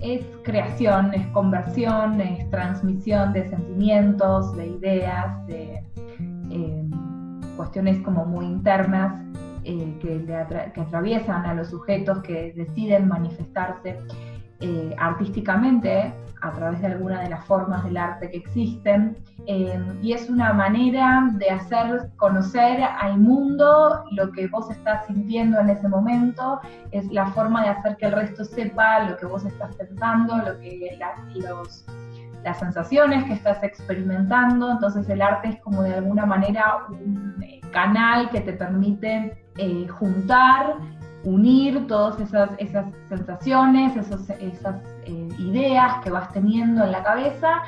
es creación, es conversión, es transmisión de sentimientos, de ideas, de cuestiones como muy internas que atraviesan a los sujetos que deciden manifestarse artísticamente a través de alguna de las formas del arte que existen, y es una manera de hacer conocer al mundo lo que vos estás sintiendo en ese momento, es la forma de hacer que el resto sepa lo que vos estás pensando, las sensaciones que estás experimentando. Entonces el arte es como de alguna manera un canal que te permite juntar, unir todas esas sensaciones, esas ideas que vas teniendo en la cabeza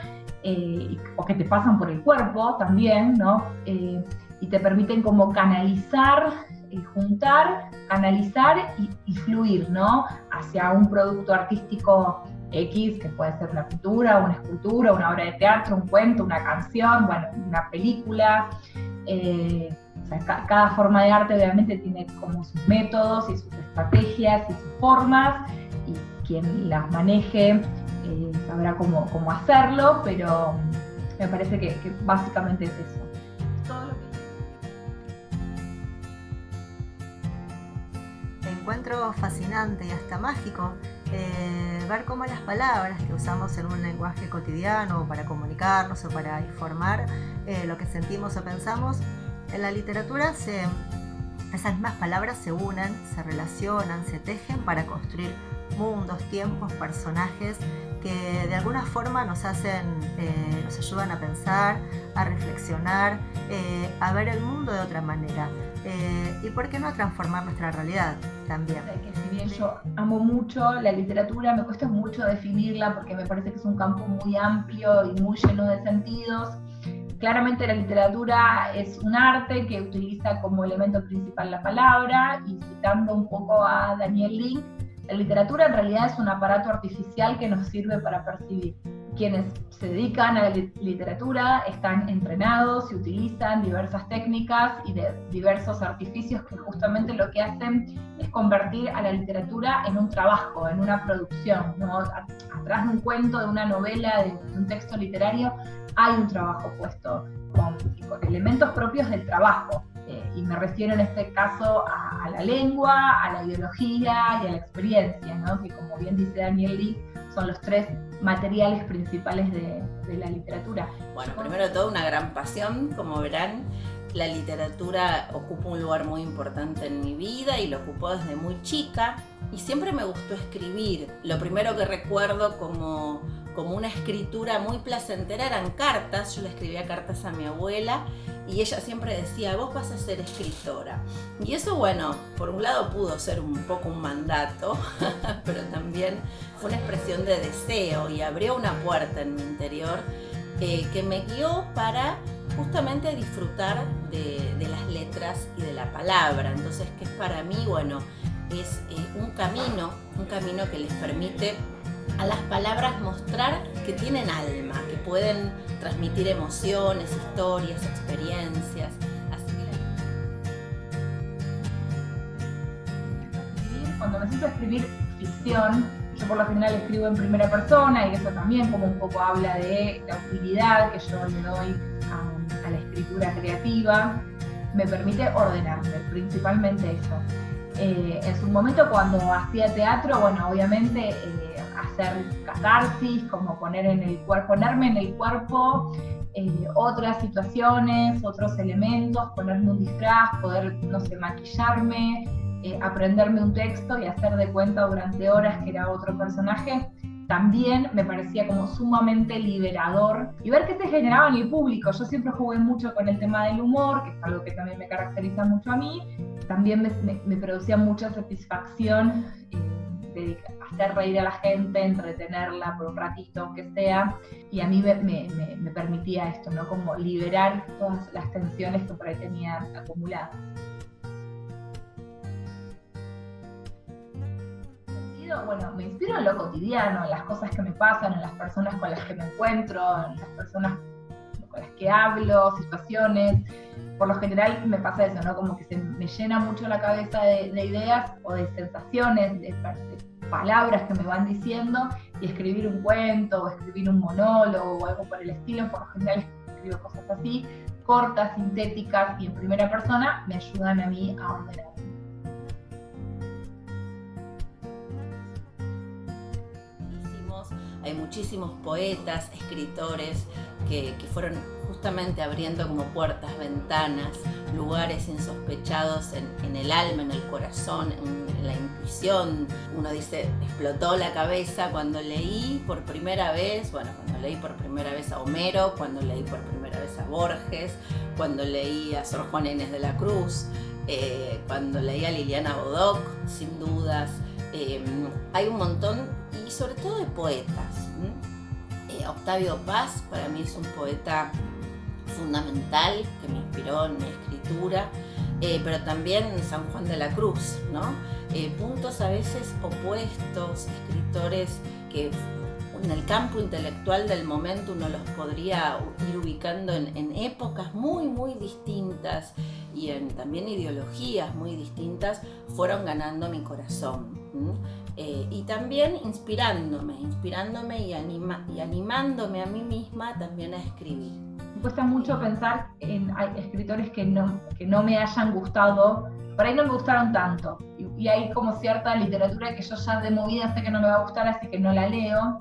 o que te pasan por el cuerpo también, ¿no? Y te permiten como canalizar, juntar, canalizar y fluir, ¿no? Hacia un producto artístico X, que puede ser una pintura, una escultura, una obra de teatro, un cuento, una canción, bueno, una película. O sea, cada forma de arte obviamente tiene como sus métodos y sus estrategias y sus formas, y quien las maneje sabrá cómo hacerlo, pero me parece que básicamente es eso. Todo lo que encuentro fascinante y hasta mágico ver cómo las palabras que usamos en un lenguaje cotidiano para comunicarnos o para informar lo que sentimos o pensamos, en la literatura esas mismas palabras se unen, se relacionan, se tejen para construir mundos, tiempos, personajes que de alguna forma nos ayudan a pensar, a reflexionar, a ver el mundo de otra manera. Y por qué no a transformar nuestra realidad también. Que si bien yo amo mucho la literatura, me cuesta mucho definirla porque me parece que es un campo muy amplio y muy lleno de sentidos. Claramente la literatura es un arte que utiliza como elemento principal la palabra, y citando un poco a Daniel Link, la literatura en realidad es un aparato artificial que nos sirve para percibir. Quienes se dedican a la literatura están entrenados y utilizan diversas técnicas y de diversos artificios que justamente lo que hacen es convertir a la literatura en un trabajo, en una producción, ¿no? Atrás de un cuento, de una novela, de un texto literario, hay un trabajo puesto con elementos propios del trabajo. Y me refiero en este caso a la lengua, a la ideología y a la experiencia, ¿no? Que como bien dice Daniel Lee, son los tres materiales principales de la literatura. Bueno, primero de todo, una gran pasión, como verán. La literatura ocupa un lugar muy importante en mi vida y lo ocupó desde muy chica, y siempre me gustó escribir. Lo primero que recuerdo como una escritura muy placentera eran cartas. Yo le escribía cartas a mi abuela y ella siempre decía: vos vas a ser escritora. Y eso, bueno, por un lado pudo ser un poco un mandato, pero también fue una expresión de deseo y abrió una puerta en mi interior que me guió para justamente disfrutar de las letras y de la palabra. Entonces, que es para mí, bueno, es un camino que les permite a las palabras mostrar que tienen alma, que pueden transmitir emociones, historias, experiencias. Así que cuando me siento a escribir ficción, yo por lo general escribo en primera persona, y eso también como un poco habla de la utilidad que yo le doy a la escritura creativa. Me permite ordenarme, principalmente eso. En su momento, cuando hacía teatro, bueno, obviamente hacer catarsis, como ponerme en el cuerpo otras situaciones, otros elementos, ponerme un disfraz, poder, no sé, maquillarme, aprenderme un texto y hacer de cuenta durante horas que era otro personaje, también me parecía como sumamente liberador. Y ver qué se generaba en el público. Yo siempre jugué mucho con el tema del humor, que es algo que también me caracteriza mucho a mí. También me producía mucha satisfacción de hacer reír a la gente, entretenerla por un ratito, aunque sea, y a mí me permitía esto, ¿no? Como liberar todas las tensiones que por ahí tenía acumuladas. Bueno, me inspiro en lo cotidiano, en las cosas que me pasan, en las personas con las que me encuentro, en las personas con las que hablo, situaciones. Por lo general me pasa eso, ¿no? Como que me llena mucho la cabeza de ideas o de sensaciones, de palabras que me van diciendo, y escribir un cuento o escribir un monólogo o algo por el estilo. Por lo general escribo cosas así, cortas, sintéticas y en primera persona, me ayudan a mí a ordenar. Hay muchísimos poetas, escritores que fueron justamente abriendo como puertas, ventanas, lugares insospechados en el alma, en el corazón, en la intuición. Uno dice, explotó la cabeza cuando leí por primera vez, cuando leí por primera vez a Homero, cuando leí por primera vez a Borges, cuando leí a Sor Juana Inés de la Cruz, cuando leí a Liliana Bodoc, sin dudas. Hay un montón, y sobre todo de poetas. Octavio Paz para mí es un poeta fundamental que me inspiró en mi escritura, pero también San Juan de la Cruz, ¿no? Puntos a veces opuestos, escritores que en el campo intelectual del momento uno los podría ir ubicando en épocas muy, muy distintas y en también ideologías muy distintas, fueron ganando mi corazón. Y también inspirándome y animándome a mí misma también a escribir. Me cuesta mucho pensar en escritores que no me hayan gustado, por ahí no me gustaron tanto, y hay como cierta literatura que yo ya de movida sé que no me va a gustar, así que no la leo.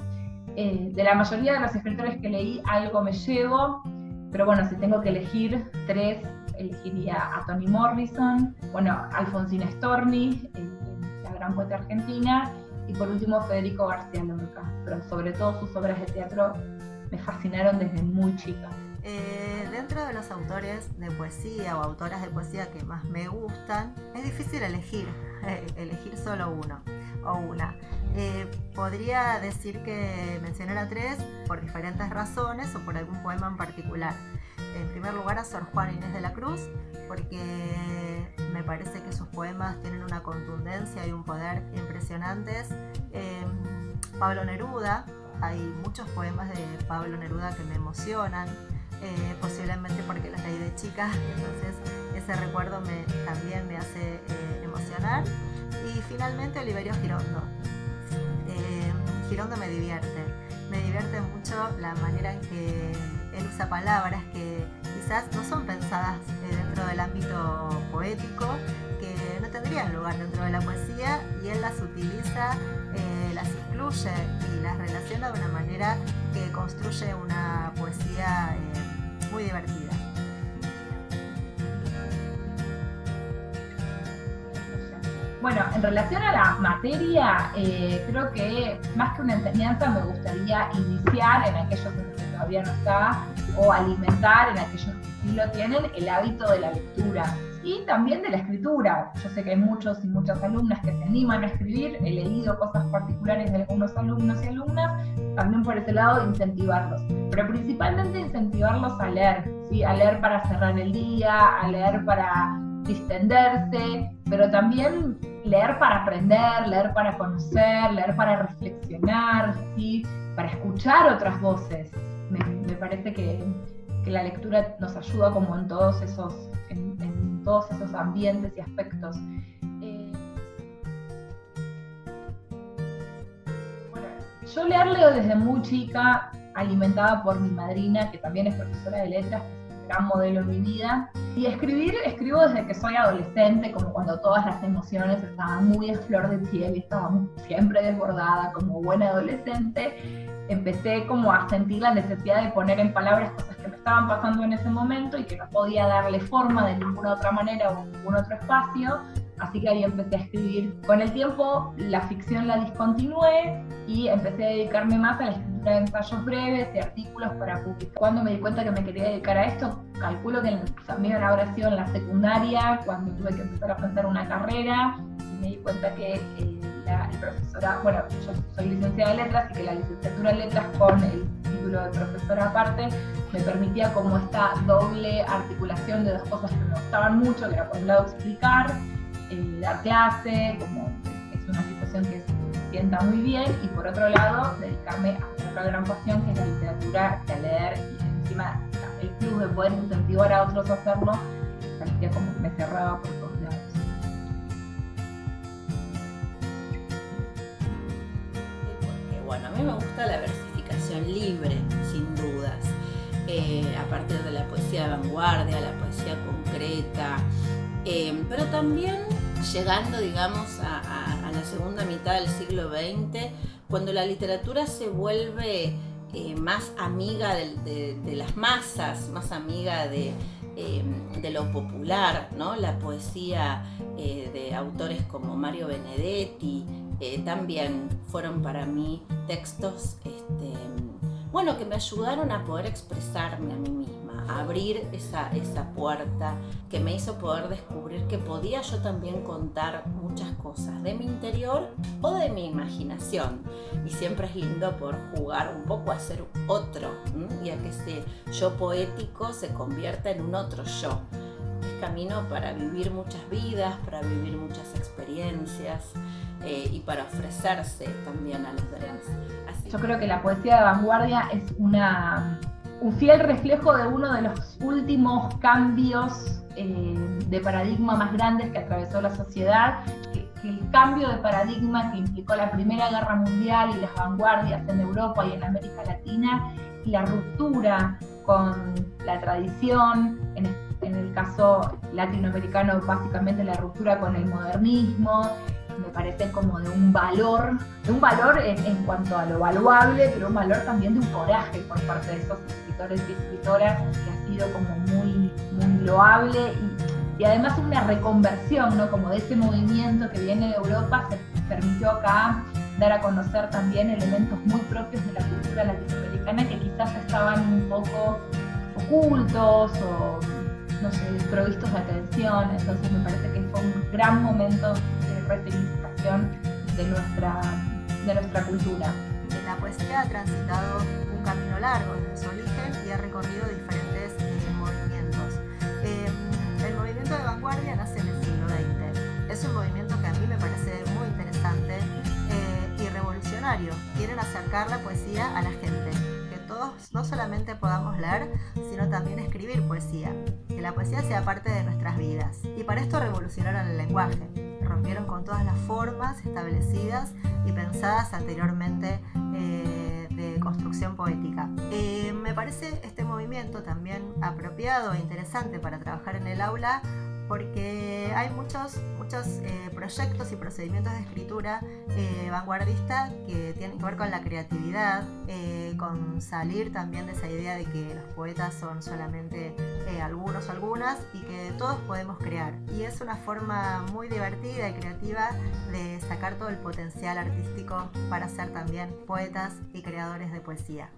De la mayoría de los escritores que leí algo me llevo, pero bueno, si tengo que elegir 3, elegiría a Toni Morrison, Alfonsina Storni, la gran poeta argentina, y por último Federico García Lorca, pero sobre todo sus obras de teatro me fascinaron desde muy chica. Dentro de los autores de poesía o autoras de poesía que más me gustan, es difícil elegir solo uno o una. Podría decir que mencionar a 3 por diferentes razones o por algún poema en particular. En primer lugar a Sor Juana Inés de la Cruz, porque me parece que sus poemas tienen una contundencia y un poder impresionantes. Pablo Neruda, hay muchos poemas de Pablo Neruda que me emocionan, posiblemente porque los leí de chica, entonces ese recuerdo también me hace emocionar. Y finalmente Oliverio Girondo. Girondo me divierte mucho la manera en que él usa palabras que quizás no son pensadas dentro del ámbito poético, que no tendrían lugar dentro de la poesía, y él las utiliza, las incluye y las relaciona de una manera que construye una poesía muy divertida. Bueno, en relación a la materia, creo que más que una enseñanza me gustaría iniciar en aquellos en los que todavía no está, o alimentar en aquellos que sí lo tienen, el hábito de la lectura y también de la escritura. Yo sé que hay muchos y muchas alumnas que se animan a escribir, he leído cosas particulares de algunos alumnos y alumnas, también por ese lado incentivarlos, pero principalmente incentivarlos a leer, ¿sí? A leer para cerrar el día, a leer para distenderse, pero también leer para aprender, leer para conocer, leer para reflexionar, ¿sí? Para escuchar otras voces. Me parece que la lectura nos ayuda como en todos esos ambientes y aspectos. Yo leo desde muy chica, alimentada por mi madrina, que también es profesora de letras, que es un gran modelo en mi vida. Y escribo desde que soy adolescente, como cuando todas las emociones estaban muy a flor de piel y estaba siempre desbordada como buena adolescente. Empecé como a sentir la necesidad de poner en palabras cosas que me estaban pasando en ese momento y que no podía darle forma de ninguna otra manera o en ningún otro espacio, así que ahí empecé a escribir. Con el tiempo la ficción la discontinué y empecé a dedicarme más a la escritura de ensayos breves, de artículos para publicar. Cuando me di cuenta que me quería dedicar a esto, calculo que también habrá sido en la secundaria, cuando tuve que empezar a pensar una carrera, y me di cuenta que el profesora, bueno, yo soy licenciada en letras y que la licenciatura en letras con el título de profesora aparte me permitía como esta doble articulación de dos cosas que me gustaban mucho, que era por un lado explicar, dar clase, como es una situación que se sienta muy bien, y por otro lado dedicarme a otra gran pasión que es la literatura, a leer, y encima el plus de poder incentivar a otros a hacerlo parecía como que me cerraba por todos lados. bueno, a mí me gusta la versificación libre, sin dudas, a partir de la poesía de vanguardia, la poesía concreta, pero también llegando, digamos, a la segunda mitad del siglo XX, cuando la literatura se vuelve más amiga de las masas, más amiga de lo popular, ¿no? La poesía de autores como Mario Benedetti también fueron para mí textos bueno, que me ayudaron a poder expresarme a mí misma, a abrir esa puerta que me hizo poder descubrir que podía yo también contar muchas cosas de mi interior o de mi imaginación. Y siempre es lindo poder jugar un poco a ser otro, y a que ese yo poético se convierta en un otro yo. Es camino para vivir muchas vidas, para vivir muchas experiencias y para ofrecerse también a los demás. Yo creo que la poesía de vanguardia es un fiel reflejo de uno de los últimos cambios de paradigma más grandes que atravesó la sociedad, que el cambio de paradigma que implicó la Primera Guerra Mundial y las vanguardias en Europa y en América Latina, y la ruptura con la tradición, en el caso latinoamericano básicamente la ruptura con el modernismo, me parece como de un valor en cuanto a lo valuable, pero un valor también de un coraje por parte de esos escritores y escritoras, que ha sido como muy, muy loable y además una reconversión, ¿no? Como de ese movimiento que viene de Europa, se permitió acá dar a conocer también elementos muy propios de la cultura latinoamericana que quizás estaban un poco ocultos o no sé, desprovistos de atención. Entonces me parece que fue un gran momento de resignificación de nuestra cultura. La poesía ha transitado un camino largo desde su origen y ha recorrido diferentes movimientos. El movimiento de vanguardia nace en el siglo XX. Es un movimiento que a mí me parece muy interesante y revolucionario. Quieren acercar la poesía a la gente, que todos no solamente podamos leer, sino también escribir poesía, que la poesía sea parte de nuestras vidas. Y para esto revolucionaron el lenguaje, rompieron con todas las formas establecidas y pensadas anteriormente de construcción poética. Me parece este movimiento también apropiado e interesante para trabajar en el aula, porque hay muchos proyectos y procedimientos de escritura vanguardista que tienen que ver con la creatividad, con salir también de esa idea de que los poetas son solamente algunos o algunas y que todos podemos crear. Y es una forma muy divertida y creativa de sacar todo el potencial artístico para ser también poetas y creadores de poesía.